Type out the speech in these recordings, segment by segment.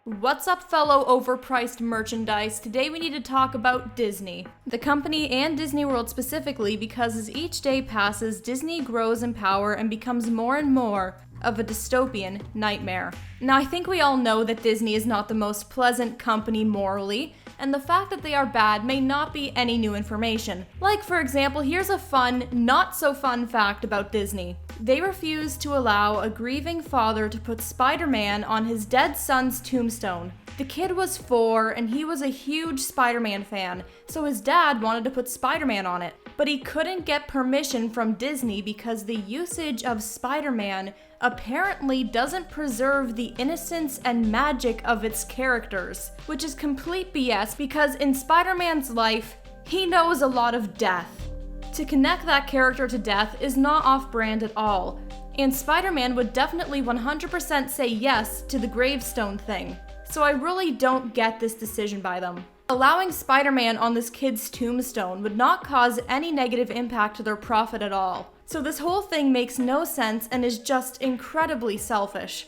What's up, fellow overpriced merchandise? Today we need to talk about Disney. The company and Disney World specifically, because as each day passes, Disney grows in power and becomes more and more of a dystopian nightmare. Now, I think we all know that Disney is not the most pleasant company morally, and the fact that they are bad may not be any new information. Like, for example, here's a fun, not so fun fact about Disney. They refused to allow a grieving father to put Spider-Man on his dead son's tombstone. The kid was 4 and he was a huge Spider-Man fan, so his dad wanted to put Spider-Man on it. But he couldn't get permission from Disney because the usage of Spider-Man apparently doesn't preserve the innocence and magic of its characters, which is complete BS because in Spider-Man's life, he knows a lot of death. To connect that character to death is not off-brand at all, and Spider-Man would definitely 100% say yes to the gravestone thing. So I really don't get this decision by them. Allowing Spider-Man on this kid's tombstone would not cause any negative impact to their profit at all. So this whole thing makes no sense and is just incredibly selfish.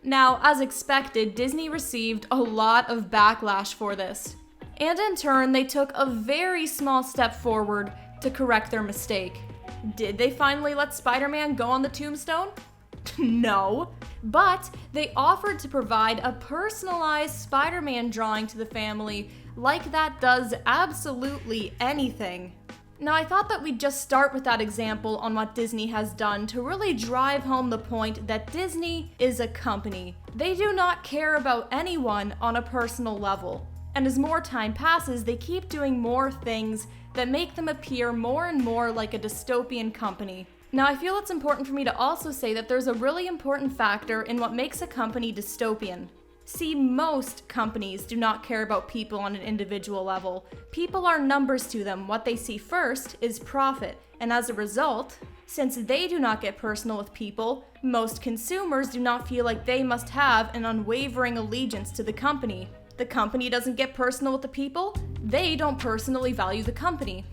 Now, as expected, Disney received a lot of backlash for this. And in turn, they took a very small step forward to correct their mistake. Did they finally let Spider-Man go on the tombstone? No. But they offered to provide a personalized Spider-Man drawing to the family like that does absolutely anything. Now, I thought that we'd just start with that example on what Disney has done to really drive home the point that Disney is a company. They do not care about anyone on a personal level. And as more time passes, they keep doing more things that make them appear more and more like a dystopian company. Now, I feel it's important for me to also say that there's a really important factor in what makes a company dystopian. See, most companies do not care about people on an individual level. People are numbers to them. What they see first is profit. And as a result, since they do not get personal with people, most consumers do not feel like they must have an unwavering allegiance to the company. The company doesn't get personal with the people, they don't personally value the company.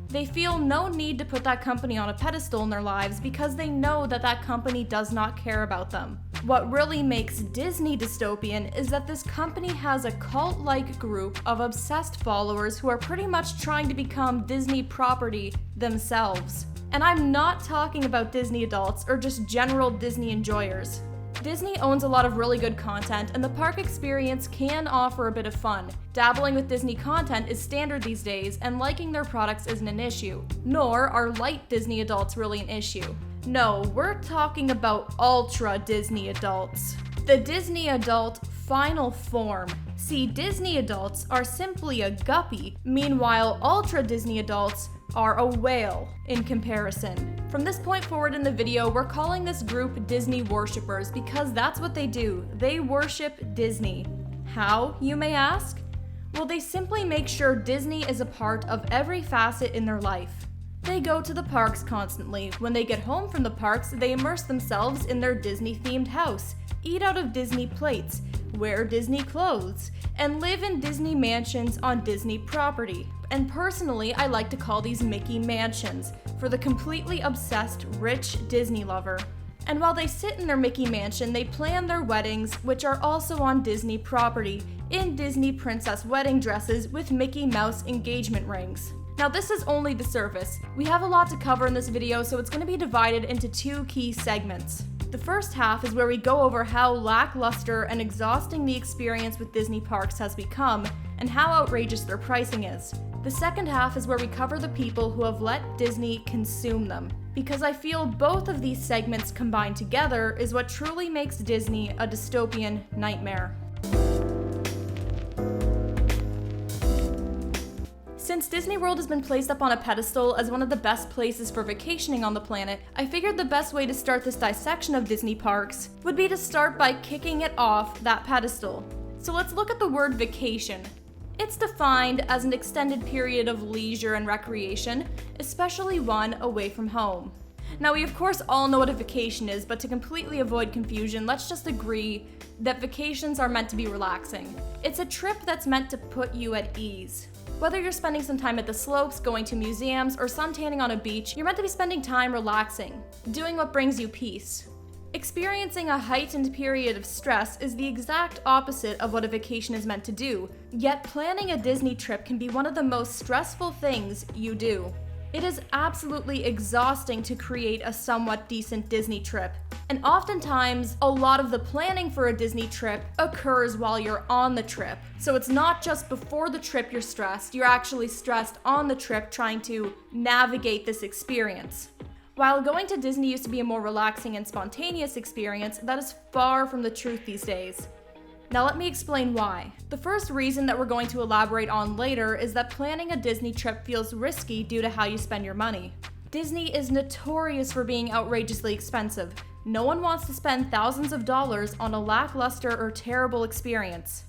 They feel no need to put that company on a pedestal in their lives because they know that that company does not care about them. What really makes Disney dystopian is that this company has a cult-like group of obsessed followers who are pretty much trying to become Disney property themselves. And I'm not talking about Disney adults or just general Disney enjoyers. Disney owns a lot of really good content, and the park experience can offer a bit of fun. Dabbling with Disney content is standard these days, and liking their products isn't an issue. Nor are light Disney adults really an issue. No, we're talking about ultra Disney adults. The Disney adult final form. See, Disney adults are simply a guppy, meanwhile ultra Disney adults are a whale in comparison. From this point forward in the video, we're calling this group Disney worshippers because that's what they do. They worship Disney. How, you may ask? Well, they simply make sure Disney is a part of every facet in their life. They go to the parks constantly. When they get home from the parks, they immerse themselves in their Disney-themed house, eat out of Disney plates, wear Disney clothes, and live in Disney mansions on Disney property. And personally, I like to call these Mickey mansions for the completely obsessed rich Disney lover. And while they sit in their Mickey mansion, they plan their weddings, which are also on Disney property, in Disney princess wedding dresses with Mickey Mouse engagement rings. Now, this is only the surface. We have a lot to cover in this video, so it's going to be divided into 2 key segments. The first half is where we go over how lackluster and exhausting the experience with Disney parks has become, and how outrageous their pricing is. The second half is where we cover the people who have let Disney consume them, because I feel both of these segments combined together is what truly makes Disney a dystopian nightmare. Since Disney World has been placed up on a pedestal as one of the best places for vacationing on the planet, I figured the best way to start this dissection of Disney parks would be to start by kicking it off that pedestal. So let's look at the word vacation. It's defined as an extended period of leisure and recreation, especially one away from home. Now, we of course all know what a vacation is, but to completely avoid confusion, let's just agree that vacations are meant to be relaxing. It's a trip that's meant to put you at ease. Whether you're spending some time at the slopes, going to museums, or suntanning on a beach, you're meant to be spending time relaxing, doing what brings you peace. Experiencing a heightened period of stress is the exact opposite of what a vacation is meant to do, yet planning a Disney trip can be one of the most stressful things you do. It is absolutely exhausting to create a somewhat decent Disney trip, and oftentimes, a lot of the planning for a Disney trip occurs while you're on the trip. So it's not just before the trip you're stressed, you're actually stressed on the trip trying to navigate this experience. While going to Disney used to be a more relaxing and spontaneous experience, that is far from the truth these days. Now let me explain why. The first reason that we're going to elaborate on later is that planning a Disney trip feels risky due to how you spend your money. Disney is notorious for being outrageously expensive. No one wants to spend thousands of dollars on a lackluster or terrible experience.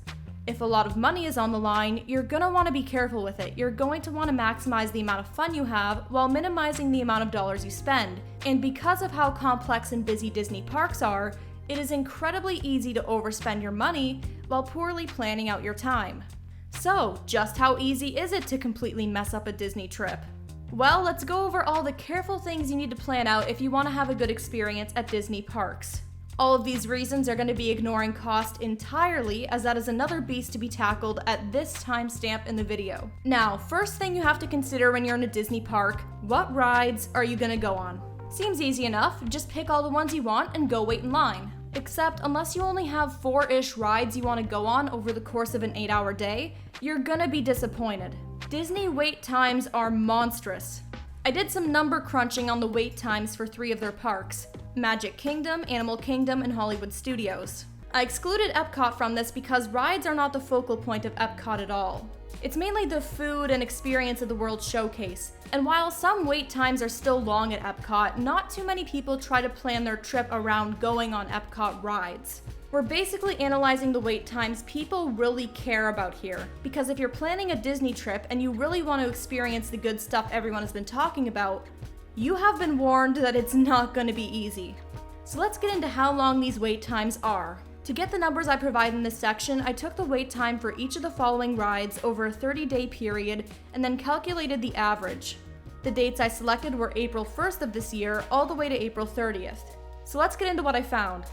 If a lot of money is on the line, you're gonna want to be careful with it. You're going to want to maximize the amount of fun you have while minimizing the amount of dollars you spend. And because of how complex and busy Disney parks are, it is incredibly easy to overspend your money while poorly planning out your time. So, just how easy is it to completely mess up a Disney trip? Well, let's go over all the careful things you need to plan out if you want to have a good experience at Disney parks. All of these reasons are going to be ignoring cost entirely, as that is another beast to be tackled at this timestamp in the video. Now, first thing you have to consider when you're in a Disney park, what rides are you going to go on? Seems easy enough, just pick all the ones you want and go wait in line. Except, unless you only have 4-ish rides you want to go on over the course of an 8-hour day, you're gonna be disappointed. Disney wait times are monstrous. I did some number crunching on the wait times for 3 of their parks: Magic Kingdom, Animal Kingdom, and Hollywood Studios. I excluded Epcot from this because rides are not the focal point of Epcot at all. It's mainly the food and experience of the World Showcase, and while some wait times are still long at Epcot, not too many people try to plan their trip around going on Epcot rides. We're basically analyzing the wait times people really care about here, because if you're planning a Disney trip and you really want to experience the good stuff everyone has been talking about, you have been warned that it's not going to be easy. So let's get into how long these wait times are. To get the numbers I provide in this section, I took the wait time for each of the following rides over a 30-day period and then calculated the average. The dates I selected were April 1st of this year all the way to April 30th. So let's get into what I found.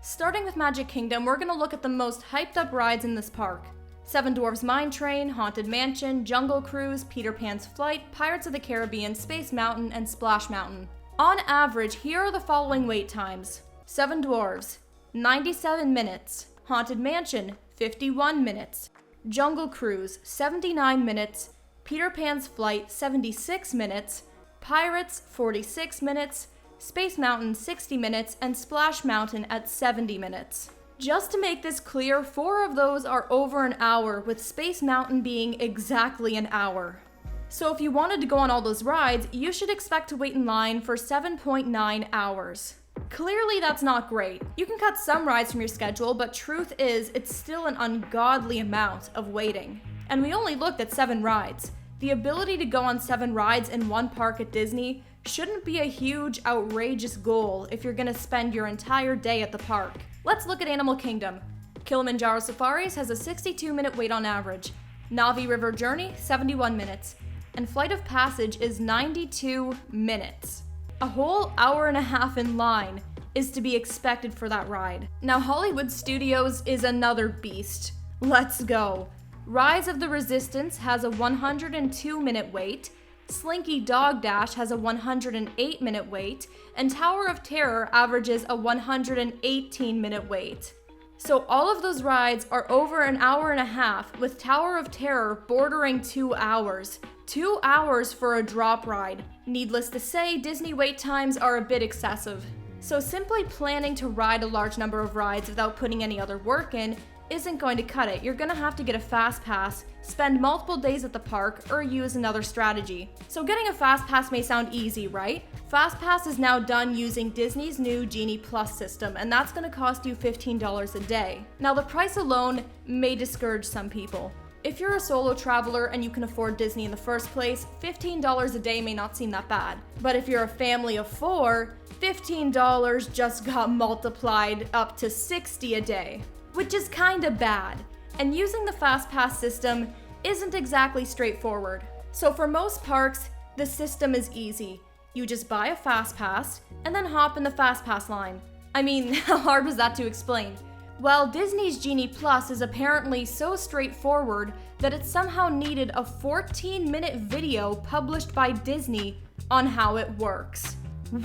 Starting with Magic Kingdom, we're going to look at the most hyped up rides in this park: Seven Dwarfs Mine Train, Haunted Mansion, Jungle Cruise, Peter Pan's Flight, Pirates of the Caribbean, Space Mountain, and Splash Mountain. On average, here are the following wait times. Seven Dwarfs, 97 minutes. Haunted Mansion, 51 minutes. Jungle Cruise, 79 minutes. Peter Pan's Flight, 76 minutes. Pirates, 46 minutes. Space Mountain, 60 minutes. And Splash Mountain at 70 minutes. Just to make this clear, 4 of those are over an hour, with Space Mountain being exactly an hour. So if you wanted to go on all those rides, you should expect to wait in line for 7.9 hours. Clearly that's not great. You can cut some rides from your schedule, but truth is, it's still an ungodly amount of waiting. And we only looked at 7 rides. The ability to go on 7 rides in one park at Disney shouldn't be a huge, outrageous goal if you're gonna spend your entire day at the park. Let's look at Animal Kingdom. Kilimanjaro Safaris has a 62-minute wait on average. Navi River Journey, 71 minutes. And Flight of Passage is 92 minutes. A whole hour and a half in line is to be expected for that ride. Now, Hollywood Studios is another beast. Let's go. Rise of the Resistance has a 102-minute wait, Slinky Dog Dash has a 108-minute wait, and Tower of Terror averages a 118-minute wait. So all of those rides are over an hour and a half, with Tower of Terror bordering 2 hours. 2 hours for a drop ride. Needless to say, Disney wait times are a bit excessive. So simply planning to ride a large number of rides without putting any other work in isn't going to cut it. You're gonna have to get a fast pass, spend multiple days at the park, or use another strategy. So getting a fast pass may sound easy, right? Fast pass is now done using Disney's new Genie Plus system, and that's gonna cost you $15 a day. Now, the price alone may discourage some people. If you're a solo traveler and you can afford Disney in the first place, $15 a day may not seem that bad. But if you're a family of 4, $15 just got multiplied up to $60 a day, which is kinda bad. And using the Fast Pass system isn't exactly straightforward. So for most parks, the system is easy. You just buy a Fast Pass and then hop in the Fast Pass line. I mean, how hard was that to explain? Well, Disney's Genie Plus is apparently so straightforward that it somehow needed a 14-minute video published by Disney on how it works.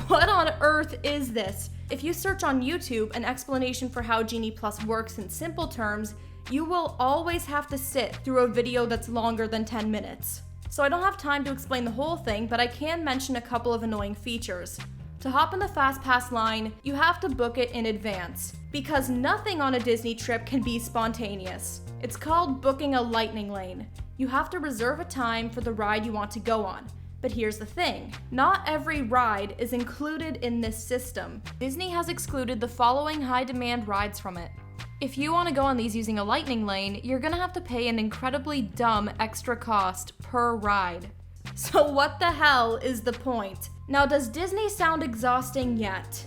What on earth is this? If you search on YouTube an explanation for how Genie Plus works in simple terms, you will always have to sit through a video that's longer than 10 minutes. So I don't have time to explain the whole thing, but I can mention a couple of annoying features. To hop in the Fast Pass line, you have to book it in advance, because nothing on a Disney trip can be spontaneous. It's called booking a lightning lane. You have to reserve a time for the ride you want to go on. But here's the thing, not every ride is included in this system. Disney has excluded the following high-demand rides from it. If you want to go on these using a lightning lane, you're gonna have to pay an incredibly dumb extra cost per ride. So what the hell is the point? Now, does Disney sound exhausting yet?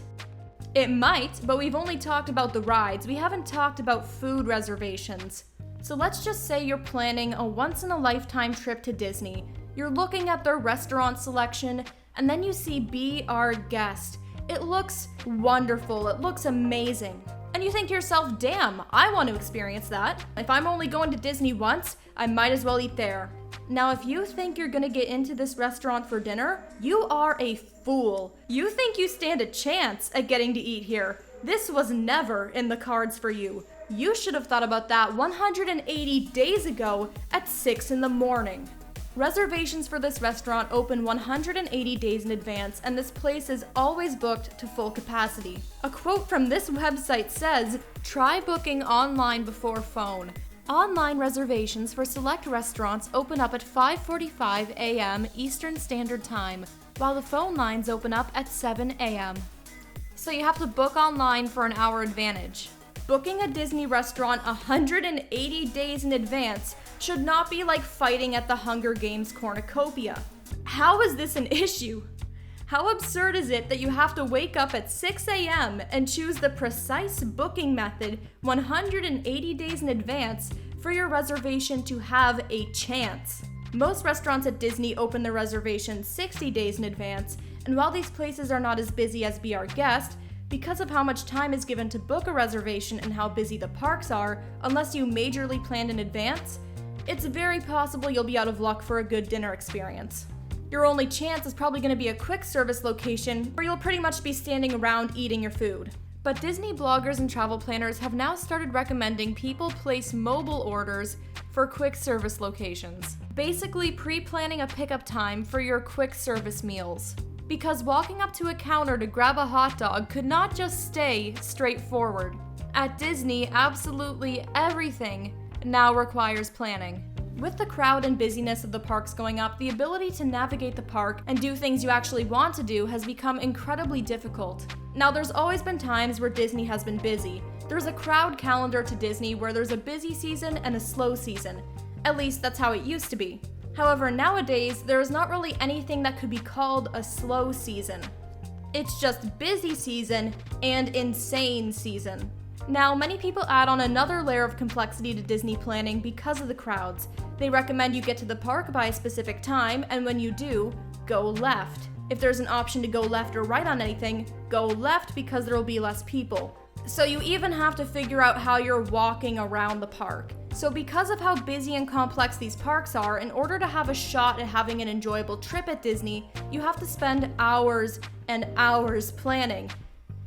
It might, but we've only talked about the rides. We haven't talked about food reservations. So let's just say you're planning a once-in-a-lifetime trip to Disney. You're looking at their restaurant selection, and then you see Be Our Guest. It looks wonderful, it looks amazing. And you think to yourself, damn, I want to experience that. If I'm only going to Disney once, I might as well eat there. Now, if you think you're gonna get into this restaurant for dinner, you are a fool. You think you stand a chance at getting to eat here. This was never in the cards for you. You should have thought about that 180 days ago at 6 in the morning. Reservations for this restaurant open 180 days in advance, and this place is always booked to full capacity. A quote from this website says, "Try booking online before phone. Online reservations for select restaurants open up at 5:45 a.m. Eastern Standard Time, while the phone lines open up at 7 a.m. So you have to book online for an hour advantage. Booking a Disney restaurant 180 days in advance should not be like fighting at the Hunger Games cornucopia. How is this an issue? How absurd is it that you have to wake up at 6 a.m. and choose the precise booking method 180 days in advance for your reservation to have a chance? Most restaurants at Disney open their reservations 60 days in advance, and while these places are not as busy as Be Our Guest, because of how much time is given to book a reservation and how busy the parks are, unless you majorly planned in advance, it's very possible you'll be out of luck for a good dinner experience. Your only chance is probably going to be a quick service location where you'll pretty much be standing around eating your food. But Disney bloggers and travel planners have now started recommending people place mobile orders for quick service locations, basically pre-planning a pickup time for your quick service meals. Because walking up to a counter to grab a hot dog could not just stay straightforward. At Disney, absolutely everything now requires planning. With the crowd and busyness of the parks going up, the ability to navigate the park and do things you actually want to do has become incredibly difficult. Now, there's always been times where Disney has been busy. There's a crowd calendar to Disney where there's a busy season and a slow season. At least that's how it used to be. However, nowadays, there is not really anything that could be called a slow season. It's just busy season and insane season. Now, many people add on another layer of complexity to Disney planning because of the crowds. They recommend you get to the park by a specific time, and when you do, go left. If there's an option to go left or right on anything, go left because there will be less people. So you even have to figure out how you're walking around the park. So because of how busy and complex these parks are, in order to have a shot at having an enjoyable trip at Disney, you have to spend hours and hours planning.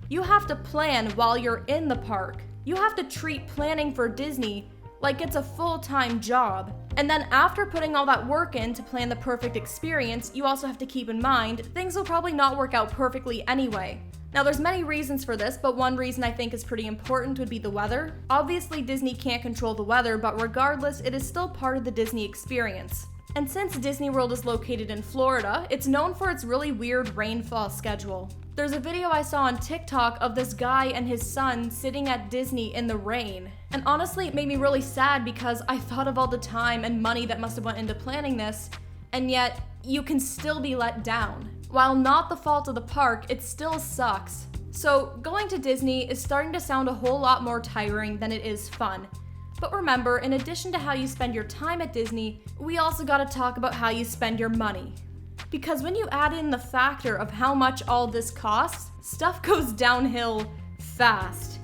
You have to plan while you're in the park. You have to treat planning for Disney like it's a full-time job. And then after putting all that work in to plan the perfect experience, you also have to keep in mind things will probably not work out perfectly anyway. Now, there's many reasons for this, but one reason I think is pretty important would be the weather. Obviously, Disney can't control the weather, but regardless, it is still part of the Disney experience. And since Disney World is located in Florida, it's known for its really weird rainfall schedule. There's a video I saw on TikTok of this guy and his son sitting at Disney in the rain. And honestly, it made me really sad because I thought of all the time and money that must have went into planning this, and yet you can still be let down. While not the fault of the park, it still sucks. So going to Disney is starting to sound a whole lot more tiring than it is fun. But remember, in addition to how you spend your time at Disney, we also gotta talk about how you spend your money. Because when you add in the factor of how much all this costs, stuff goes downhill fast.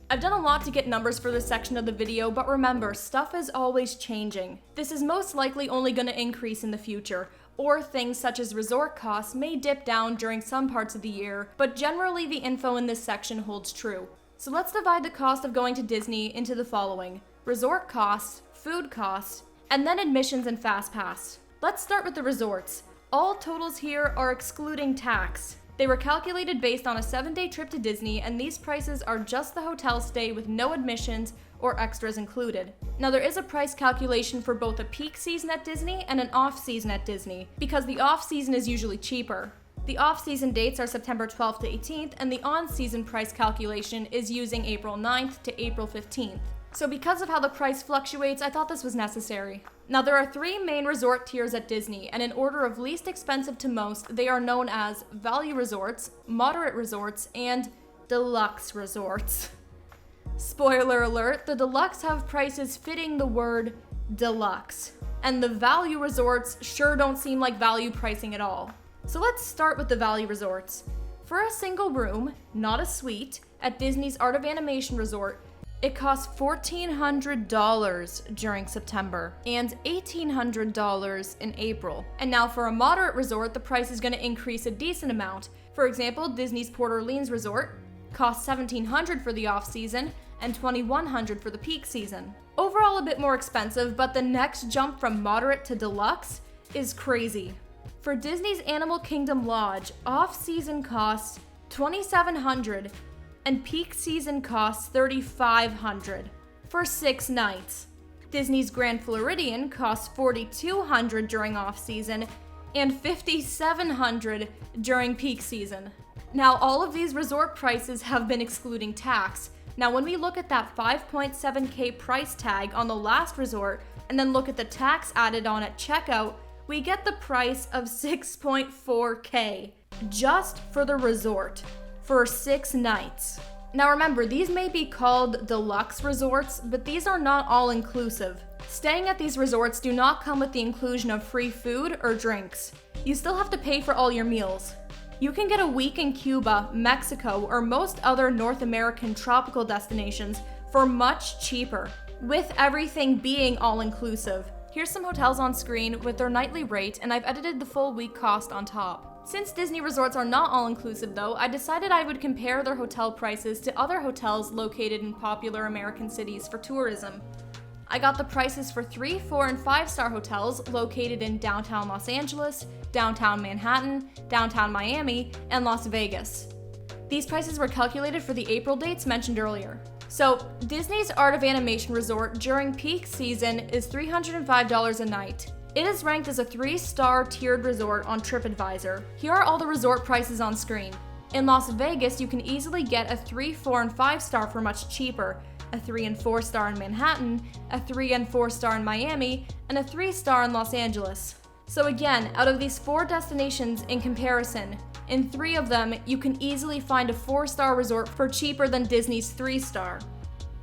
I've done a lot to get numbers for this section of the video, but remember, stuff is always changing. This is most likely only going to increase in the future, or things such as resort costs may dip down during some parts of the year, but generally the info in this section holds true. So let's divide the cost of going to Disney into the following: resort costs, food costs, and then admissions and fast pass. Let's start with the resorts. All totals here are excluding tax. They were calculated based on a 7-day trip to Disney, and these prices are just the hotel stay with no admissions or extras included. Now there is a price calculation for both a peak season at Disney and an off-season at Disney, because the off-season is usually cheaper. The off-season dates are September 12th to 18th, and the on-season price calculation is using April 9th to April 15th. So because of how the price fluctuates, I thought this was necessary. Now there are 3 main resort tiers at Disney, and in order of least expensive to most, they are known as value resorts, moderate resorts, and deluxe resorts. Spoiler alert, the deluxe have prices fitting the word deluxe, and the value resorts sure don't seem like value pricing at all. So let's start with the value resorts. For a single room, not a suite, at Disney's Art of Animation Resort, it costs $1,400 during September and $1,800 in April. And now for a moderate resort, the price is going to increase a decent amount. For example, Disney's Port Orleans Resort costs $1,700 for the off-season and $2,100 for the peak season. Overall a bit more expensive, but the next jump from moderate to deluxe is crazy. For Disney's Animal Kingdom Lodge, off-season costs $2,700 and peak season costs $3,500 for 6 nights. Disney's Grand Floridian costs $4,200 during off-season and $5,700 during peak season. Now, all of these resort prices have been excluding tax. Now, when we look at that $5.7K price tag on the last resort and then look at the tax added on at checkout, we get the price of $6.4K just for the resort for 6 nights. Now remember, these may be called deluxe resorts, but these are not all inclusive. Staying at these resorts do not come with the inclusion of free food or drinks. You still have to pay for all your meals. You can get a week in Cuba, Mexico, or most other North American tropical destinations for much cheaper, with everything being all inclusive. Here's some hotels on screen with their nightly rate, and I've edited the full week cost on top. Since Disney resorts are not all-inclusive though, I decided I would compare their hotel prices to other hotels located in popular American cities for tourism. I got the prices for 3, 4, and 5-star hotels located in downtown Los Angeles, downtown Manhattan, downtown Miami, and Las Vegas. These prices were calculated for the April dates mentioned earlier. So, Disney's Art of Animation Resort during peak season is $305 a night. It is ranked as a 3-star tiered resort on TripAdvisor. Here are all the resort prices on screen. In Las Vegas, you can easily get a 3, 4, and 5-star for much cheaper, a 3 and 4-star in Manhattan, a 3 and 4-star in Miami, and a 3-star in Los Angeles. So again, out of these 4 destinations in comparison, in 3 of them, you can easily find a 4-star resort for cheaper than Disney's 3-star.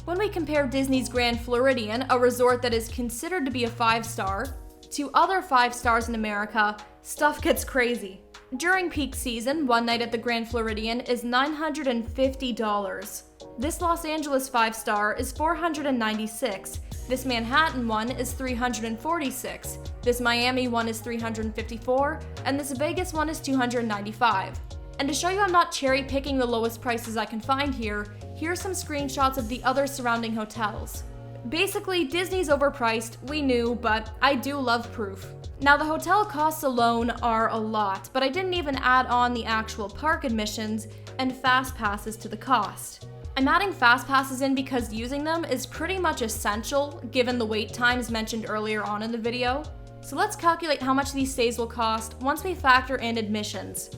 When we compare Disney's Grand Floridian, a resort that is considered to be a 5-star, to other 5-stars in America, stuff gets crazy. During peak season, one night at the Grand Floridian is $950. This Los Angeles 5-star is $496. This Manhattan one is $346. This Miami one is $354, and this Vegas one is $295. And to show you I'm not cherry picking the lowest prices I can find here, here's some screenshots of the other surrounding hotels. Basically, Disney's overpriced, we knew, but I do love proof. Now the hotel costs alone are a lot, but I didn't even add on the actual park admissions and fast passes to the cost. I'm adding fast passes in because using them is pretty much essential given the wait times mentioned earlier on in the video. So let's calculate how much these stays will cost once we factor in admissions.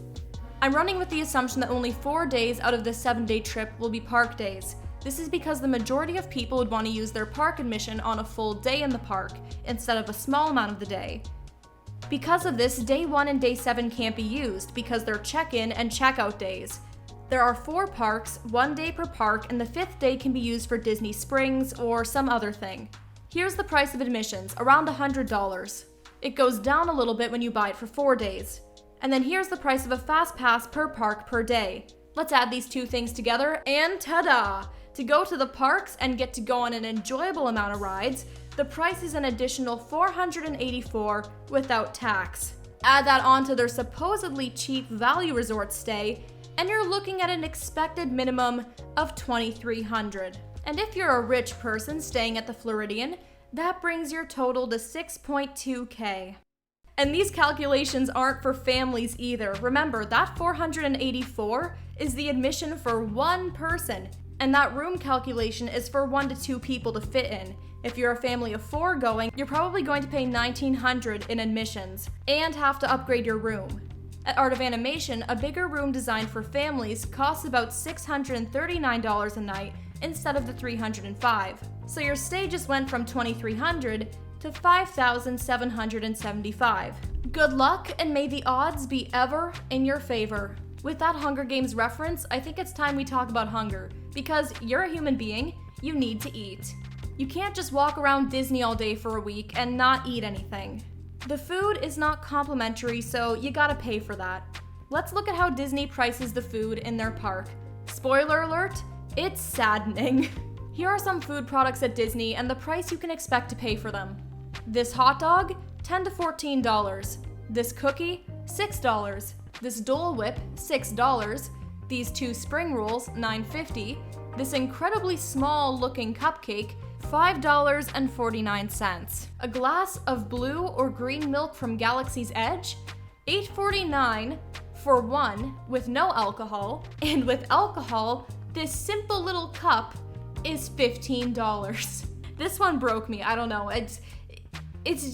I'm running with the assumption that only 4 days out of the 7-day trip will be park days. This is because the majority of people would want to use their park admission on a full day in the park, instead of a small amount of the day. Because of this, day 1 and day 7 can't be used because they're check-in and check-out days. There are 4 parks, 1 day per park, and the 5th day can be used for Disney Springs or some other thing. Here's the price of admissions, around $100. It goes down a little bit when you buy it for 4 days. And then here's the price of a fast pass per park per day. Let's add these two things together and ta-da! To go to the parks and get to go on an enjoyable amount of rides, the price is an additional $484 without tax. Add that on to their supposedly cheap value resort stay, and you're looking at an expected minimum of $2,300. And if you're a rich person staying at the Floridian, that brings your total to $6.2K. And these calculations aren't for families either. Remember, that $484 is the admission for one person, and that room calculation is for 1 to 2 people to fit in. If you're a family of 4 going, you're probably going to pay $1,900 in admissions and have to upgrade your room. At Art of Animation, a bigger room designed for families costs about $639 a night instead of the $305. So your stay just went from $2,300 to $5,775. Good luck, and may the odds be ever in your favor. With that Hunger Games reference, I think it's time we talk about hunger, because you're a human being, you need to eat. You can't just walk around Disney all day for a week and not eat anything. The food is not complimentary, so you gotta pay for that. Let's look at how Disney prices the food in their park. Spoiler alert, it's saddening. Here are some food products at Disney and the price you can expect to pay for them. This hot dog, $10 to $14. This cookie, $6. This Dole Whip, $6. These 2 spring rolls, $9.50. This incredibly small looking cupcake, $5.49. A glass of blue or green milk from Galaxy's Edge, $8.49 for one with no alcohol, and with alcohol, this simple little cup is $15. This one broke me, I don't know, it's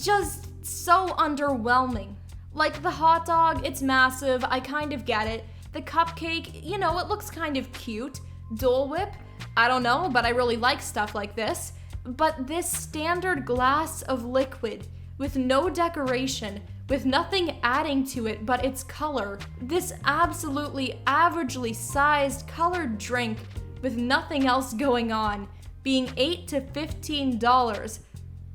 just so underwhelming. Like the hot dog, it's massive, I kind of get it. The cupcake, you know, it looks kind of cute. Dole Whip, I don't know, but I really like stuff like this. But this standard glass of liquid with no decoration, with nothing adding to it but its color, this absolutely averagely sized colored drink with nothing else going on, being $8 to $15,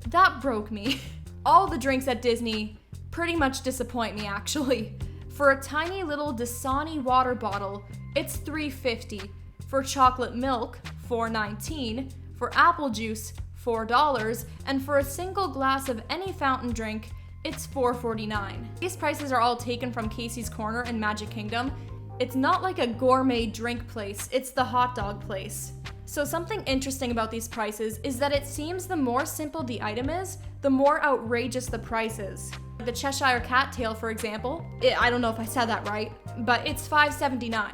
that broke me. All the drinks at Disney pretty much disappoint me actually. For a tiny little Dasani water bottle, it's $3.50. For chocolate milk, $4.19. For apple juice, $4, and for a single glass of any fountain drink, it's $4.49. These prices are all taken from Casey's Corner in Magic Kingdom. It's not like a gourmet drink place, it's the hot dog place. So something interesting about these prices is that it seems the more simple the item is, the more outrageous the price is. The Cheshire Cat tail, for example, I don't know if I said that right, but it's $5.79.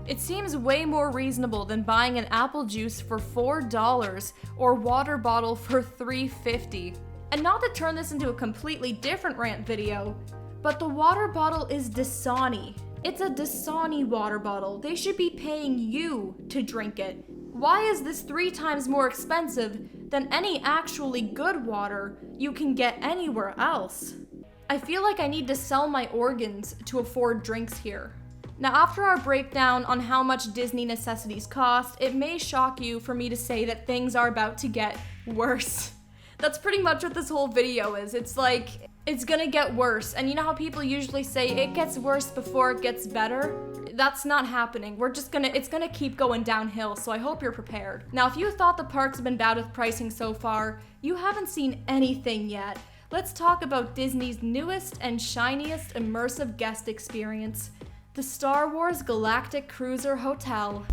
It seems way more reasonable than buying an apple juice for $4 or water bottle for $3.50. And not to turn this into a completely different rant video, but the water bottle is Dasani. It's a Dasani water bottle. They should be paying you to drink it. Why is this 3 times more expensive than any actually good water you can get anywhere else? I feel like I need to sell my organs to afford drinks here. Now, after our breakdown on how much Disney necessities cost, it may shock you for me to say that things are about to get worse. That's pretty much what this whole video is. It's like, it's gonna get worse. And you know how people usually say it gets worse before it gets better? That's not happening. It's gonna keep going downhill, so I hope you're prepared. Now, if you thought the parks have been bad with pricing so far, you haven't seen anything yet. Let's talk about Disney's newest and shiniest immersive guest experience, the Star Wars Galactic Cruiser Hotel.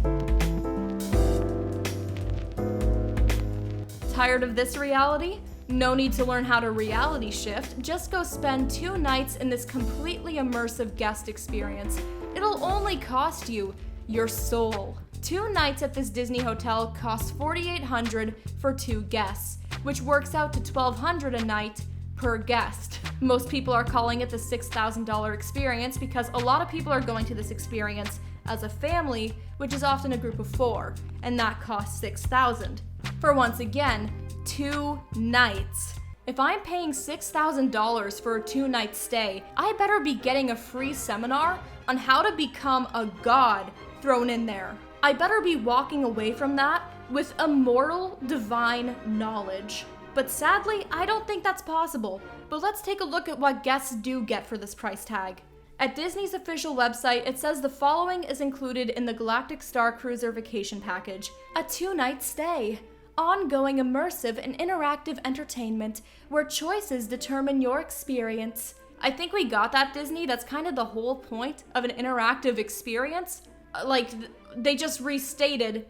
Tired of this reality? No need to learn how to reality shift, just go spend 2 nights in this completely immersive guest experience. It'll only cost you your soul. 2 nights at this Disney hotel costs $4,800 for 2 guests, which works out to $1,200 a night per guest. Most people are calling it the $6,000 experience because a lot of people are going to this experience as a family, which is often a group of 4, and that costs $6,000. For once again, 2 nights. If I'm paying $6,000 for a 2-night stay, I better be getting a free seminar on how to become a god thrown in there. I better be walking away from that with immortal divine knowledge. But sadly, I don't think that's possible. But let's take a look at what guests do get for this price tag. At Disney's official website, it says the following is included in the Galactic Cruiser vacation package: a 2-night stay, ongoing immersive and interactive entertainment where choices determine your experience. I think we got that, Disney. That's kind of the whole point of an interactive experience. Like, they just restated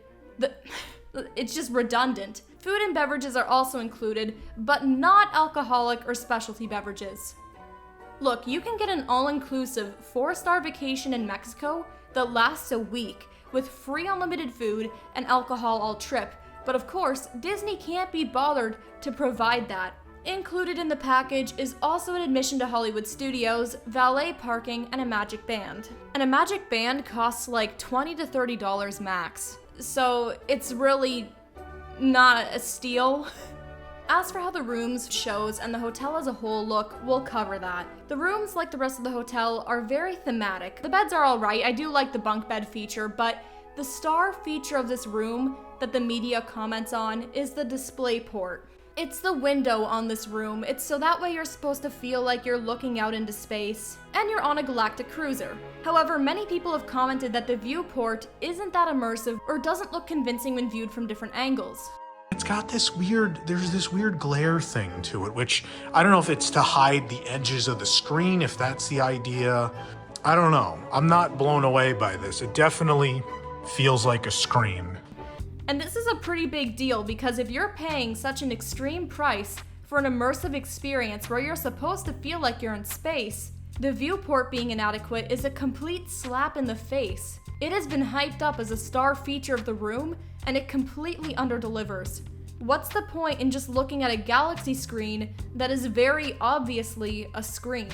it's just redundant. Food and beverages are also included, but not alcoholic or specialty beverages. Look, you can get an all-inclusive 4-star vacation in Mexico that lasts a week with free unlimited food and alcohol all trip, but of course, Disney can't be bothered to provide that. Included in the package is also an admission to Hollywood Studios, valet parking, and a magic band. And a magic band costs like $20 to $30 max, so it's really not a steal. As for how the rooms, shows, and the hotel as a whole look, we'll cover that. The rooms, like the rest of the hotel, are very thematic. The beds are alright, I do like the bunk bed feature, but the star feature of this room that the media comments on is the display port. It's the window on this room. It's so that way you're supposed to feel like you're looking out into space, and you're on a Galactic Cruiser. However, many people have commented that the viewport isn't that immersive or doesn't look convincing when viewed from different angles. It's got there's this weird glare thing to it, which I don't know if it's to hide the edges of the screen, if that's the idea. I don't know. I'm not blown away by this. It definitely feels like a screen. And this is a pretty big deal because if you're paying such an extreme price for an immersive experience where you're supposed to feel like you're in space, the viewport being inadequate is a complete slap in the face. It has been hyped up as a star feature of the room, and it completely underdelivers. What's the point in just looking at a galaxy screen that is very obviously a screen?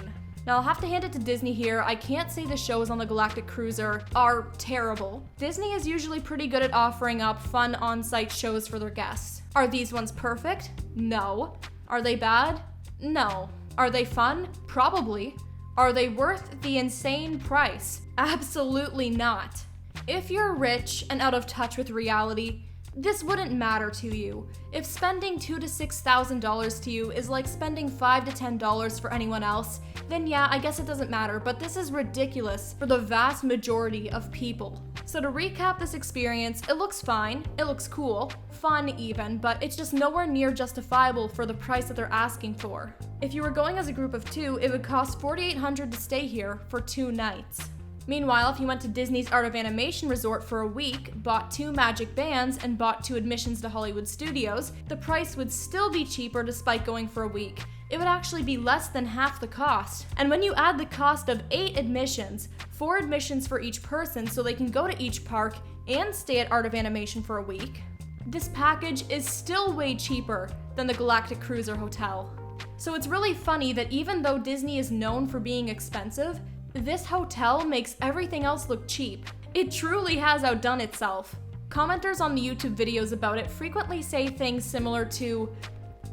Now, I'll have to hand it to Disney here. I can't say the shows on the Galactic Cruiser are terrible. Disney is usually pretty good at offering up fun on-site shows for their guests. Are these ones perfect? No. Are they bad? No. Are they fun? Probably. Are they worth the insane price? Absolutely not. If you're rich and out of touch with reality, this wouldn't matter to you. If spending $2,000 to $6,000 to you is like spending $5 to $10 for anyone else, then yeah, I guess it doesn't matter, but this is ridiculous for the vast majority of people. So to recap this experience, it looks fine, it looks cool, fun even, but it's just nowhere near justifiable for the price that they're asking for. If you were going as a group of 2, it would cost $4,800 to stay here for 2 nights. Meanwhile, if you went to Disney's Art of Animation Resort for a week, bought 2 magic bands, and bought 2 admissions to Hollywood Studios, the price would still be cheaper despite going for a week. It would actually be less than half the cost. And when you add the cost of 8 admissions, 4 admissions for each person so they can go to each park and stay at Art of Animation for a week, this package is still way cheaper than the Galactic Cruiser Hotel. So it's really funny that even though Disney is known for being expensive, this hotel makes everything else look cheap. It truly has outdone itself. Commenters on the YouTube videos about it frequently say things similar to,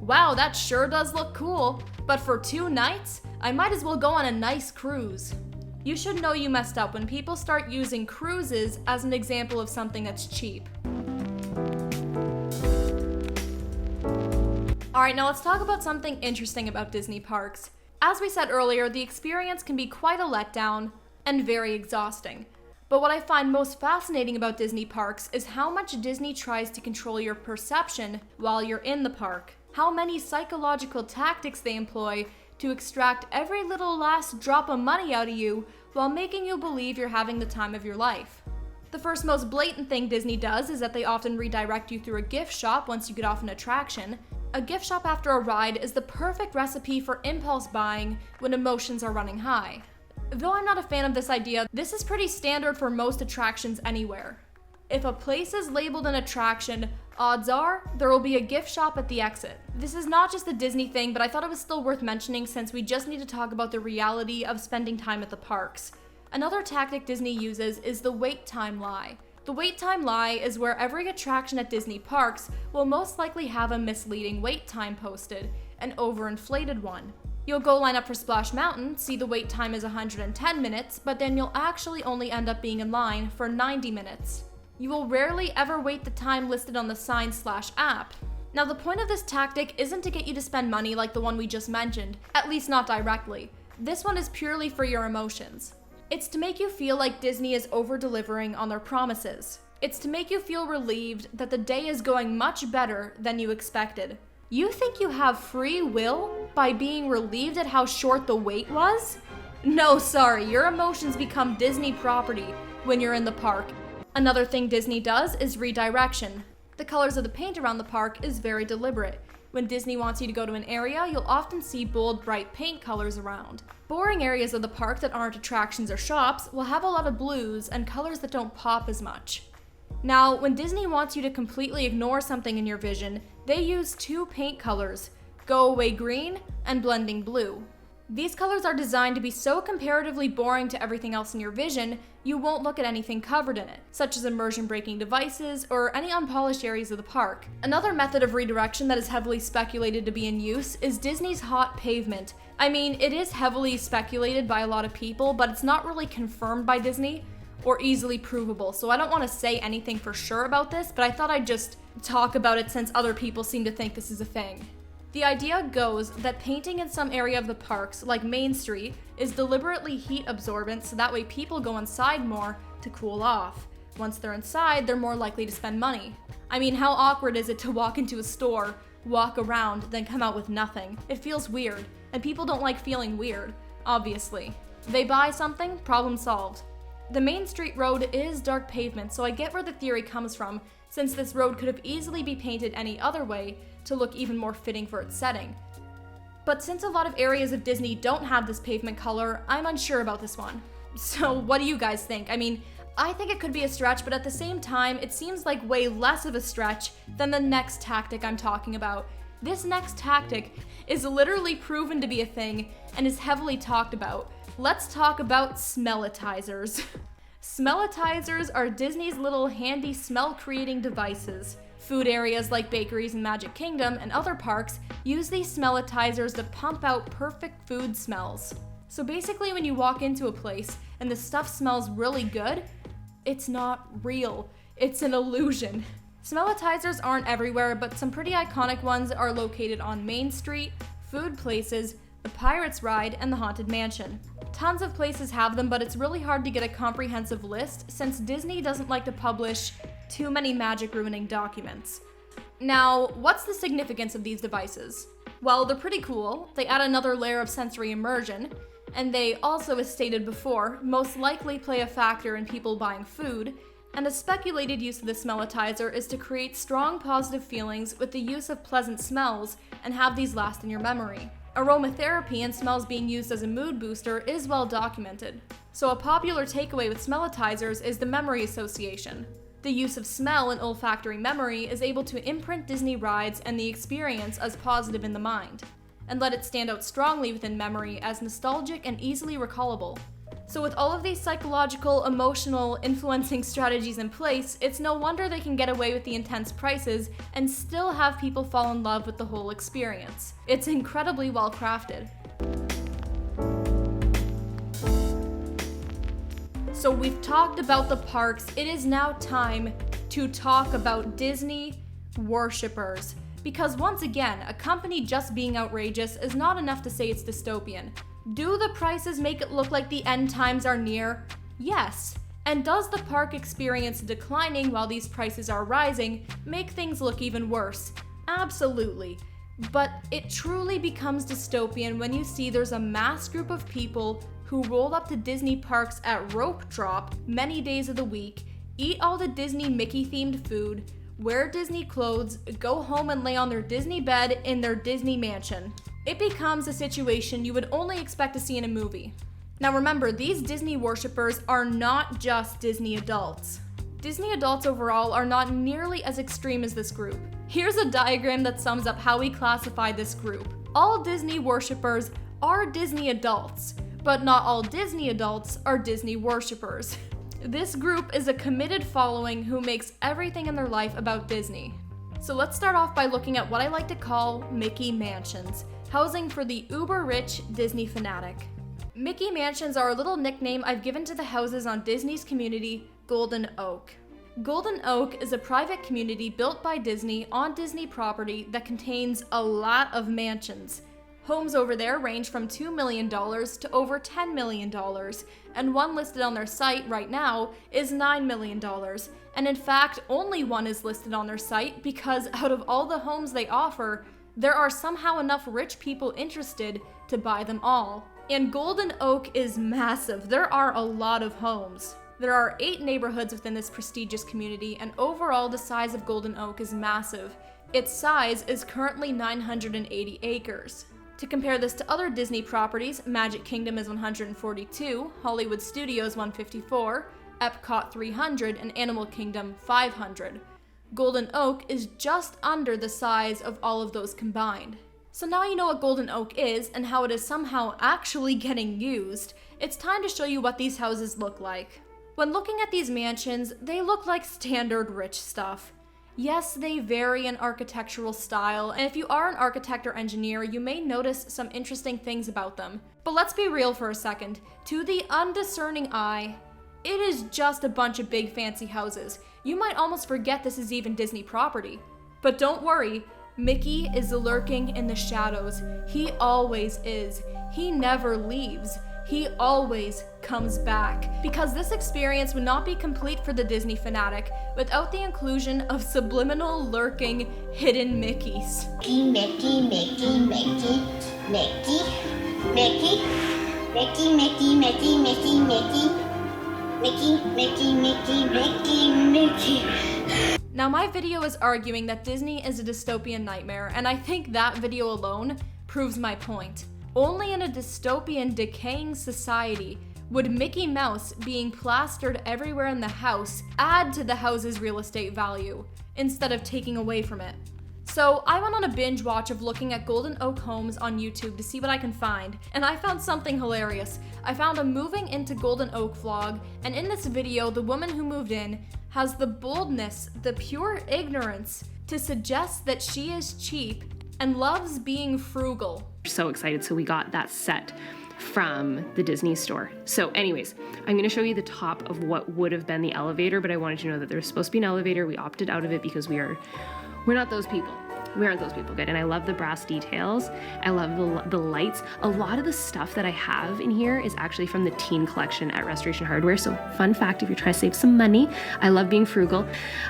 "Wow, that sure does look cool, but for 2 nights, I might as well go on a nice cruise." You should know you messed up when people start using cruises as an example of something that's cheap. Alright, now let's talk about something interesting about Disney parks. As we said earlier, the experience can be quite a letdown and very exhausting. But what I find most fascinating about Disney parks is how much Disney tries to control your perception while you're in the park. How many psychological tactics they employ to extract every little last drop of money out of you while making you believe you're having the time of your life. The first most blatant thing Disney does is that they often redirect you through a gift shop once you get off an attraction. A gift shop after a ride is the perfect recipe for impulse buying when emotions are running high. Though I'm not a fan of this idea, this is pretty standard for most attractions anywhere. If a place is labeled an attraction, odds are there will be a gift shop at the exit. This is not just a Disney thing, but I thought it was still worth mentioning since we just need to talk about the reality of spending time at the parks. Another tactic Disney uses is the wait time lie. The wait time lie is where every attraction at Disney parks will most likely have a misleading wait time posted, an overinflated one. You'll go line up for Splash Mountain, see the wait time is 110 minutes, but then you'll actually only end up being in line for 90 minutes. You will rarely ever wait the time listed on the sign/app. Now, the point of this tactic isn't to get you to spend money like the one we just mentioned, at least not directly. This one is purely for your emotions. It's to make you feel like Disney is over-delivering on their promises. It's to make you feel relieved that the day is going much better than you expected. You think you have free will by being relieved at how short the wait was? No, sorry, your emotions become Disney property when you're in the park. Another thing Disney does is redirection. The colors of the paint around the park is very deliberate. When Disney wants you to go to an area, you'll often see bold, bright paint colors around. Boring areas of the park that aren't attractions or shops will have a lot of blues and colors that don't pop as much. Now, when Disney wants you to completely ignore something in your vision, they use two paint colors, Go Away Green and Blending Blue. These colors are designed to be so comparatively boring to everything else in your vision, you won't look at anything covered in it, such as immersion-breaking devices or any unpolished areas of the park. Another method of redirection that is heavily speculated to be in use is Disney's hot pavement. I mean, it is heavily speculated by a lot of people, but it's not really confirmed by Disney or easily provable, so I don't want to say anything for sure about this, but I thought I'd just talk about it since other people seem to think this is a thing. The idea goes that painting in some area of the parks, like Main Street, is deliberately heat absorbent so that way people go inside more to cool off. Once they're inside, they're more likely to spend money. I mean, how awkward is it to walk into a store, walk around, then come out with nothing? It feels weird, and people don't like feeling weird, obviously. They buy something, problem solved. The Main Street road is dark pavement, so I get where the theory comes from, since this road could have easily been painted any other way to look even more fitting for its setting. But since a lot of areas of Disney don't have this pavement color, I'm unsure about this one. So what do you guys think? I mean, I think it could be a stretch, but at the same time, it seems like way less of a stretch than the next tactic I'm talking about. This next tactic is literally proven to be a thing and is heavily talked about. Let's talk about smellitizers. Smellitizers are Disney's little handy smell-creating devices. Food areas like bakeries in Magic Kingdom and other parks use these smellitizers to pump out perfect food smells. So basically when you walk into a place and the stuff smells really good, it's not real. It's an illusion. Smellitizers aren't everywhere, but some pretty iconic ones are located on Main Street, food places, the Pirates Ride, and the Haunted Mansion. Tons of places have them, but it's really hard to get a comprehensive list since Disney doesn't like to publish too many magic-ruining documents. Now, what's the significance of these devices? Well, they're pretty cool. They add another layer of sensory immersion, and they also, as stated before, most likely play a factor in people buying food, and a speculated use of the smellitizer is to create strong positive feelings with the use of pleasant smells and have these last in your memory. Aromatherapy and smells being used as a mood booster is well documented. So a popular takeaway with smellitizers is the memory association. The use of smell in olfactory memory is able to imprint Disney rides and the experience as positive in the mind, and let it stand out strongly within memory as nostalgic and easily recallable. So with all of these psychological, emotional, influencing strategies in place, it's no wonder they can get away with the intense prices and still have people fall in love with the whole experience. It's incredibly well crafted. So we've talked about the parks. It is now time to talk about Disney worshippers. Because once again, a company just being outrageous is not enough to say it's dystopian. Do the prices make it look like the end times are near? Yes. And does the park experience declining while these prices are rising make things look even worse? Absolutely. But it truly becomes dystopian when you see there's a mass group of people who roll up to Disney parks at rope drop many days of the week, eat all the Disney Mickey-themed food, wear Disney clothes, go home and lay on their Disney bed in their Disney mansion. It becomes a situation you would only expect to see in a movie. Now remember, these Disney worshippers are not just Disney adults. Disney adults overall are not nearly as extreme as this group. Here's a diagram that sums up how we classify this group. All Disney worshippers are Disney adults, but not all Disney adults are Disney worshippers. This group is a committed following who makes everything in their life about Disney. So let's start off by looking at what I like to call Mickey Mansions, housing for the uber-rich Disney fanatic. Mickey Mansions are a little nickname I've given to the houses on Disney's community, Golden Oak. Golden Oak is a private community built by Disney on Disney property that contains a lot of mansions. Homes over there range from $2 million to over $10 million, and one listed on their site right now is $9 million. And in fact, only one is listed on their site because out of all the homes they offer, there are somehow enough rich people interested to buy them all. And Golden Oak is massive. There are a lot of homes. There are 8 neighborhoods within this prestigious community, and overall the size of Golden Oak is massive. Its size is currently 980 acres. To compare this to other Disney properties, Magic Kingdom is 142, Hollywood Studios 154, Epcot 300, and Animal Kingdom 500. Golden Oak is just under the size of all of those combined. So now you know what Golden Oak is and how it is somehow actually getting used, it's time to show you what these houses look like. When looking at these mansions, they look like standard rich stuff. Yes, they vary in architectural style, and if you are an architect or engineer, you may notice some interesting things about them. But let's be real for a second. To the undiscerning eye, it is just a bunch of big fancy houses. You might almost forget this is even Disney property. But don't worry, Mickey is lurking in the shadows. He always is. He never leaves. He always comes back. Because this experience would not be complete for the Disney fanatic without the inclusion of subliminal, lurking, hidden Mickeys. Mickey, Mickey, Mickey, Mickey, Mickey, Mickey, Mickey, Mickey, Mickey, Mickey, Mickey, Mickey, Mickey, Mickey, Mickey. Now my video is arguing that Disney is a dystopian nightmare, and I think that video alone proves my point. Only in a dystopian, decaying society would Mickey Mouse being plastered everywhere in the house add to the house's real estate value, instead of taking away from it. So I went on a binge watch of looking at Golden Oak homes on YouTube to see what I can find, and I found something hilarious. I found a moving into Golden Oak vlog, and in this video, the woman who moved in has the boldness, the pure ignorance, to suggest that she is cheap and loves being frugal. So excited, so we got that set from the Disney store. So anyways, I'm gonna show you the top of what would have been the elevator, but I wanted you to know that there was supposed to be an elevator. We opted out of it because we're not those people. We aren't those people, good. And I love the brass details. I love the lights. A lot of the stuff that I have in here is actually from the teen collection at Restoration Hardware. So fun fact, if you're trying to save some money, I love being frugal.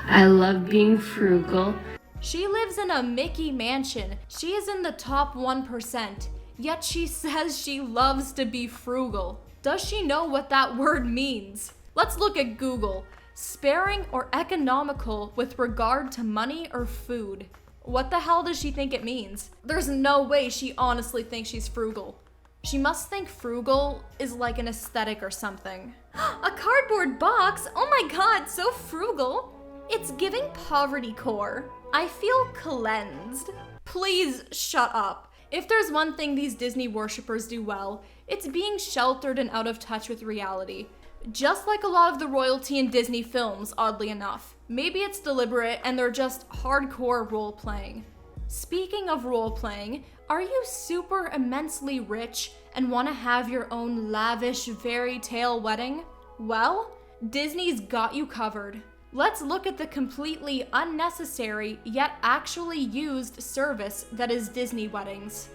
I love being frugal. She lives in a Mickey mansion. She is in the top 1%, yet she says she loves to be frugal. Does she know what that word means? Let's look at Google. Sparing or economical with regard to money or food. What the hell does she think it means? There's no way she honestly thinks she's frugal. She must think frugal is like an aesthetic or something. A cardboard box? Oh my god, so frugal. It's giving poverty core. I feel cleansed. Please shut up. If there's one thing these Disney worshippers do well, it's being sheltered and out of touch with reality. Just like a lot of the royalty in Disney films, oddly enough. Maybe it's deliberate and they're just hardcore role-playing. Speaking of role-playing, are you super immensely rich and want to have your own lavish fairy tale wedding? Well, Disney's got you covered. Let's look at the completely unnecessary yet actually used service that is Disney weddings.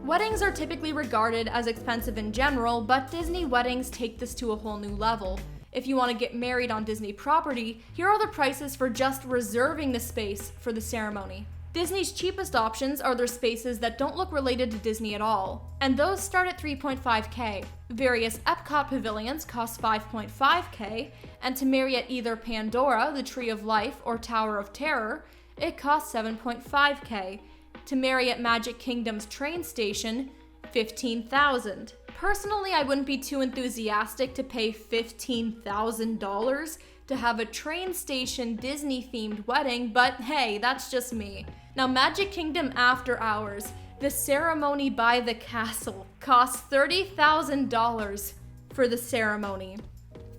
Weddings are typically regarded as expensive in general, but Disney weddings take this to a whole new level. If you want to get married on Disney property, here are the prices for just reserving the space for the ceremony. Disney's cheapest options are their spaces that don't look related to Disney at all, and those start at $3.5K. Various Epcot pavilions cost $5.5K, and to marry at either Pandora, the Tree of Life, or Tower of Terror, it costs $7.5K. To marry at Magic Kingdom's train station, $15,000. Personally, I wouldn't be too enthusiastic to pay $15,000 to have a train station Disney-themed wedding, but hey, that's just me. Now, Magic Kingdom After Hours, the ceremony by the castle, costs $30,000 for the ceremony.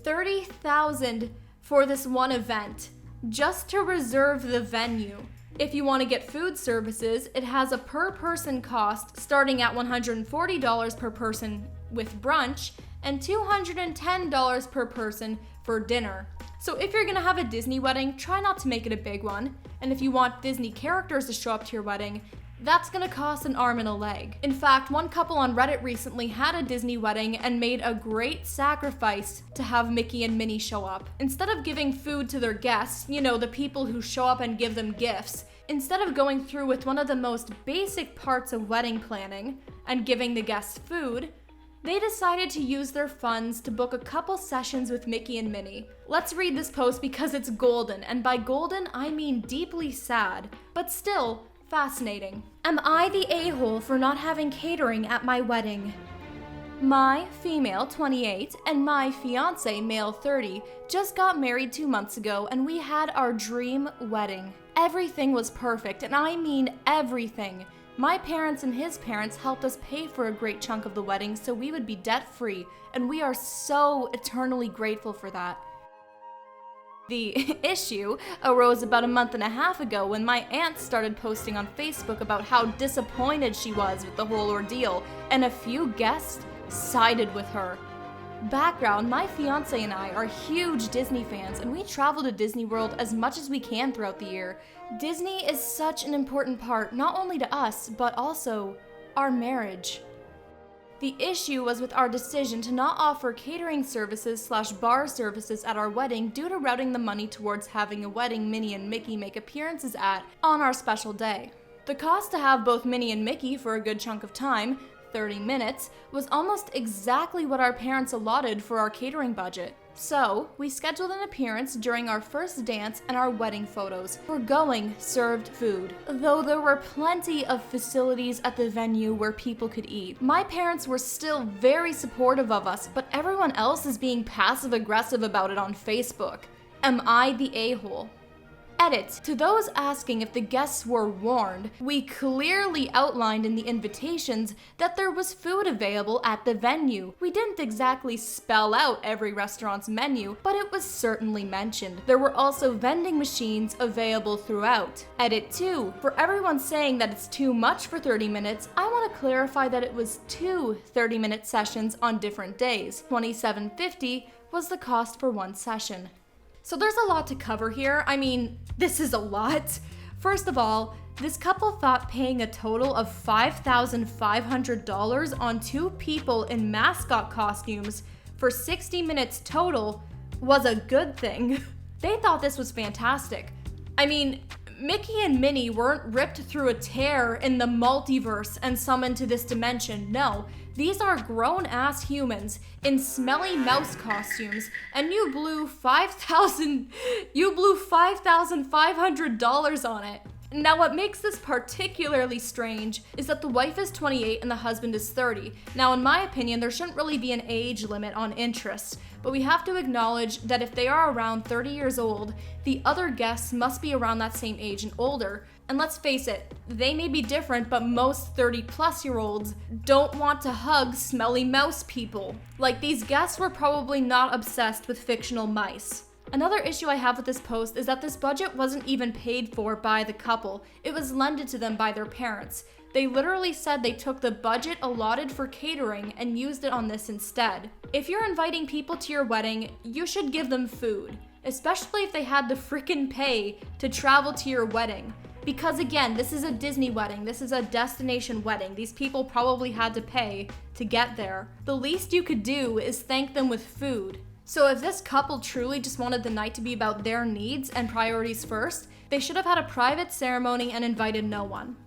$30,000 for this one event, just to reserve the venue. If you want to get food services, it has a per person cost starting at $140 per person with brunch and $210 per person for dinner. So if you're gonna have a Disney wedding, try not to make it a big one. And if you want Disney characters to show up to your wedding, that's gonna cost an arm and a leg. In fact, one couple on Reddit recently had a Disney wedding and made a great sacrifice to have Mickey and Minnie show up. Instead of giving food to their guests, you know, the people who show up and give them gifts, instead of going through with one of the most basic parts of wedding planning and giving the guests food, they decided to use their funds to book a couple sessions with Mickey and Minnie. Let's read this post because it's golden, and by golden, I mean deeply sad, but still fascinating. Am I the a-hole for not having catering at my wedding? My, female 28, and my fiance, male 30, just got married 2 months ago and we had our dream wedding. Everything was perfect, and I mean everything. My parents and his parents helped us pay for a great chunk of the wedding so we would be debt-free, and we are so eternally grateful for that. The issue arose about a month and a half ago when my aunt started posting on Facebook about how disappointed she was with the whole ordeal, and a few guests sided with her. Background, my fiance and I are huge Disney fans, and we travel to Disney World as much as we can throughout the year. Disney is such an important part, not only to us, but also our marriage. The issue was with our decision to not offer catering services / bar services at our wedding due to routing the money towards having a wedding Minnie and Mickey make appearances at on our special day. The cost to have both Minnie and Mickey for a good chunk of time, 30 minutes, was almost exactly what our parents allotted for our catering budget. So, we scheduled an appearance during our first dance and our wedding photos. Forgoing served food, though there were plenty of facilities at the venue where people could eat. My parents were still very supportive of us, but everyone else is being passive-aggressive about it on Facebook. Am I the a-hole? Edit. To those asking if the guests were warned, we clearly outlined in the invitations that there was food available at the venue. We didn't exactly spell out every restaurant's menu, but it was certainly mentioned. There were also vending machines available throughout. Edit 2. For everyone saying that it's too much for 30 minutes, I want to clarify that it was 2 30-minute sessions on different days. $27.50 was the cost for one session. So there's a lot to cover here. I mean, this is a lot. First of all, this couple thought paying a total of $5,500 on 2 people in mascot costumes for 60 minutes total was a good thing. They thought this was fantastic. I mean, Mickey and Minnie weren't ripped through a tear in the multiverse and summoned to this dimension. No, these are grown-ass humans in smelly mouse costumes, and you blew $5,500 on it. Now, what makes this particularly strange is that the wife is 28 and the husband is 30. Now, in my opinion, there shouldn't really be an age limit on interest, but we have to acknowledge that if they are around 30 years old, the other guests must be around that same age and older. And let's face it, they may be different, but most 30-plus-year-olds don't want to hug smelly mouse people. Like, these guests were probably not obsessed with fictional mice. Another issue I have with this post is that this budget wasn't even paid for by the couple. It was lended to them by their parents. They literally said they took the budget allotted for catering and used it on this instead. If you're inviting people to your wedding, you should give them food, especially if they had the frickin' pay to travel to your wedding. Because again, this is a Disney wedding, this is a destination wedding. These people probably had to pay to get there. The least you could do is thank them with food. So if this couple truly just wanted the night to be about their needs and priorities first, they should have had a private ceremony and invited no one.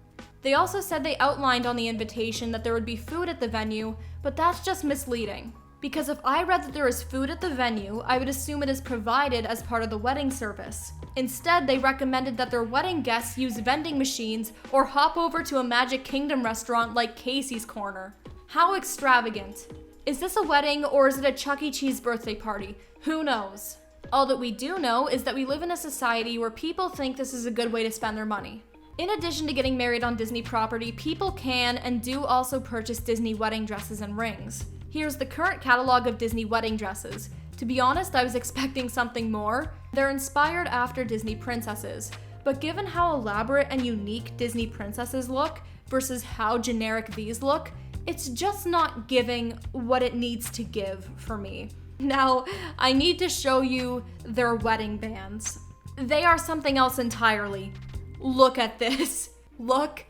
They also said they outlined on the invitation that there would be food at the venue, but that's just misleading. Because if I read that there is food at the venue, I would assume it is provided as part of the wedding service. Instead, they recommended that their wedding guests use vending machines or hop over to a Magic Kingdom restaurant like Casey's Corner. How extravagant. Is this a wedding or is it a Chuck E. Cheese birthday party? Who knows? All that we do know is that we live in a society where people think this is a good way to spend their money. In addition to getting married on Disney property, people can and do also purchase Disney wedding dresses and rings. Here's the current catalog of Disney wedding dresses. To be honest, I was expecting something more. They're inspired after Disney princesses, but given how elaborate and unique Disney princesses look versus how generic these look, it's just not giving what it needs to give for me. Now, I need to show you their wedding bands. They are something else entirely. Look at this. Look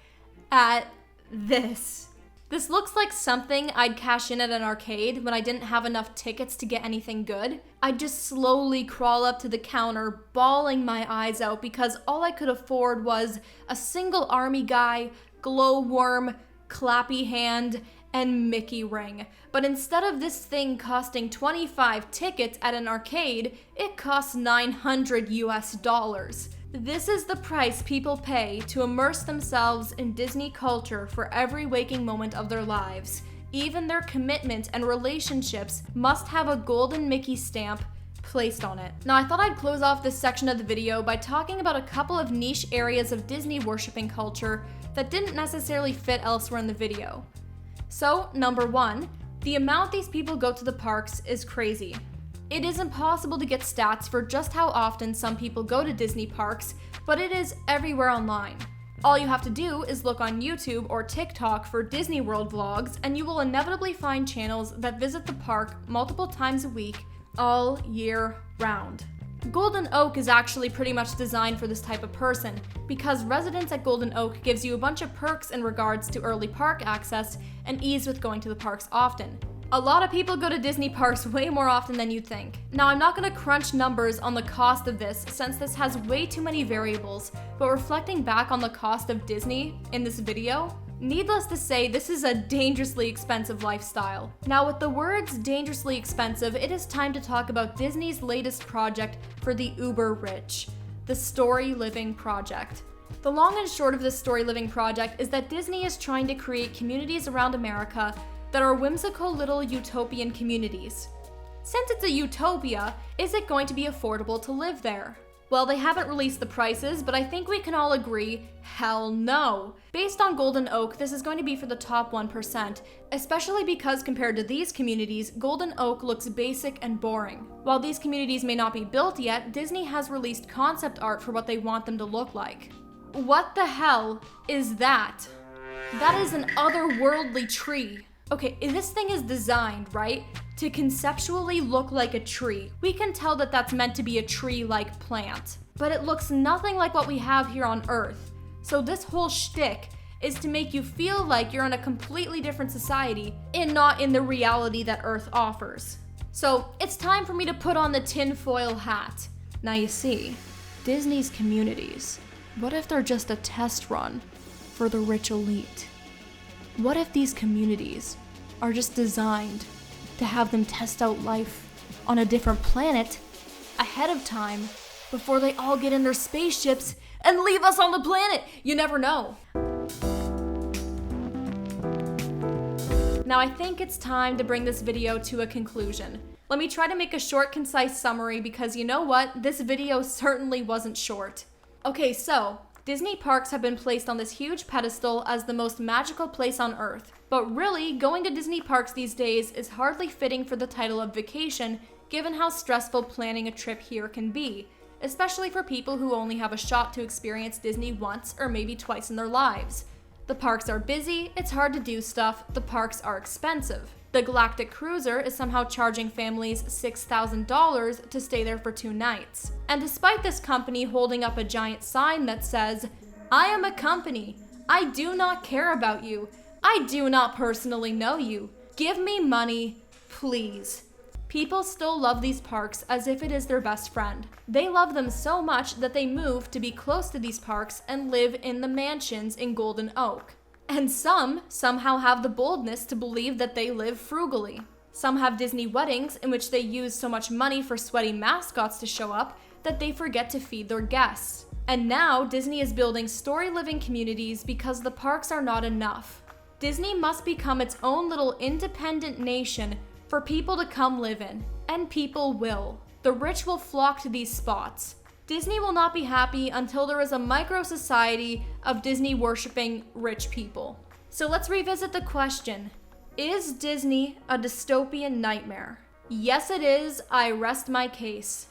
at this. This looks like something I'd cash in at an arcade when I didn't have enough tickets to get anything good. I'd just slowly crawl up to the counter, bawling my eyes out because all I could afford was a single army guy, glowworm, clappy hand, and Mickey ring. But instead of this thing costing 25 tickets at an arcade, it costs $900 US. This is the price people pay to immerse themselves in Disney culture for every waking moment of their lives. Even their commitment and relationships must have a golden Mickey stamp placed on it. Now, I thought I'd close off this section of the video by talking about a couple of niche areas of Disney worshiping culture that didn't necessarily fit elsewhere in the video. So, number one, the amount these people go to the parks is crazy. It is impossible to get stats for just how often some people go to Disney parks, but it is everywhere online. All you have to do is look on YouTube or TikTok for Disney World vlogs, and you will inevitably find channels that visit the park multiple times a week, all year round. Golden Oak is actually pretty much designed for this type of person, because residence at Golden Oak gives you a bunch of perks in regards to early park access and ease with going to the parks often. A lot of people go to Disney parks way more often than you'd think. Now, I'm not going to crunch numbers on the cost of this since this has way too many variables, but reflecting back on the cost of Disney in this video, needless to say, this is a dangerously expensive lifestyle. Now, with the words dangerously expensive, it is time to talk about Disney's latest project for the uber rich, the Story Living Project. The long and short of this Story Living Project is that Disney is trying to create communities around America that are whimsical little utopian communities. Since it's a utopia, is it going to be affordable to live there? Well, they haven't released the prices, but I think we can all agree, hell no. Based on Golden Oak, this is going to be for the top 1%, especially because compared to these communities, Golden Oak looks basic and boring. While these communities may not be built yet, Disney has released concept art for what they want them to look like. What the hell is that? That is an otherworldly tree. Okay, this thing is designed, right, to conceptually look like a tree. We can tell that that's meant to be a tree-like plant, but it looks nothing like what we have here on Earth. So this whole shtick is to make you feel like you're in a completely different society and not in the reality that Earth offers. So it's time for me to put on the tinfoil hat. Now you see, Disney's communities, what if they're just a test run for the rich elite? What if these communities are just designed to have them test out life on a different planet ahead of time before they all get in their spaceships and leave us on the planet? You never know. Now I think it's time to bring this video to a conclusion. Let me try to make a short, concise summary because you know what? This video certainly wasn't short. Okay, so Disney parks have been placed on this huge pedestal as the most magical place on Earth. But really, going to Disney parks these days is hardly fitting for the title of vacation, given how stressful planning a trip here can be, especially for people who only have a shot to experience Disney once or maybe twice in their lives. The parks are busy, it's hard to do stuff, the parks are expensive. The Galactic Cruiser is somehow charging families $6,000 to stay there for 2 nights. And despite this company holding up a giant sign that says, "I am a company. I do not care about you. I do not personally know you. Give me money, please." People still love these parks as if it is their best friend. They love them so much that they move to be close to these parks and live in the mansions in Golden Oak. And some somehow have the boldness to believe that they live frugally. Some have Disney weddings in which they use so much money for sweaty mascots to show up that they forget to feed their guests. And now Disney is building story living communities because the parks are not enough. Disney must become its own little independent nation for people to come live in. And people will. The rich will flock to these spots. Disney will not be happy until there is a micro-society of Disney worshipping rich people. So let's revisit the question. Is Disney a dystopian nightmare? Yes it is, I rest my case.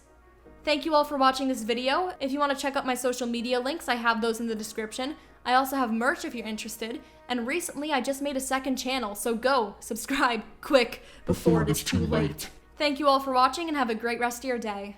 Thank you all for watching this video. If you want to check out my social media links, I have those in the description. I also have merch if you're interested. And recently I just made a second channel, so go, subscribe, quick, before it is too late. Thank you all for watching and have a great rest of your day.